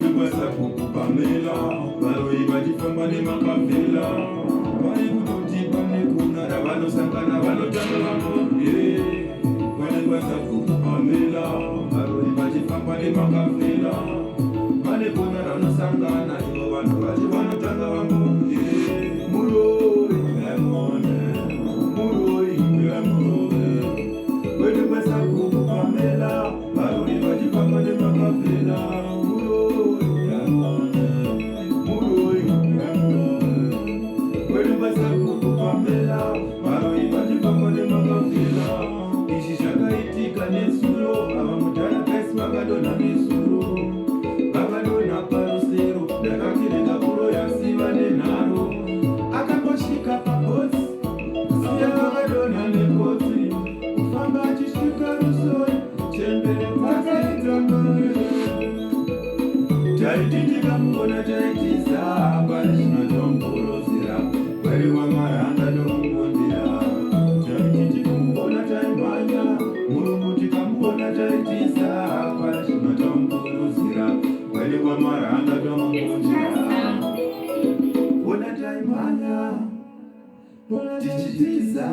Pamela, baroi vachifamba nemakavhela vari kutoti pane kunara vanosangana vanotanga vambobye vanekwasakuku Pamela, baroi vachifamba nemakavhela vane kunara vanosangana ivo vanhu vachi vanotanga vambobye muroi yamone muroi yamurove venekwasakuku Pamela, baroi vachifamba nemakavhela izvi zvakaitika nesuro ava mudhara kaisi vakadonha nesuro vakadonha parusero ndakatireka kuroya siva nenharo akambosvika pagotsi siya vakadonha negotsi kufamba achisvika rusori chembere dzakaitambere taiti tikamugona taitiza pane zvinotomborozera kwari wamaranga domungondira taiti tikamugona taimhanya murungu tikamugona taitiza pane zvinotomborozera kwari wamaranga domungondira ona taimhanya tichitiza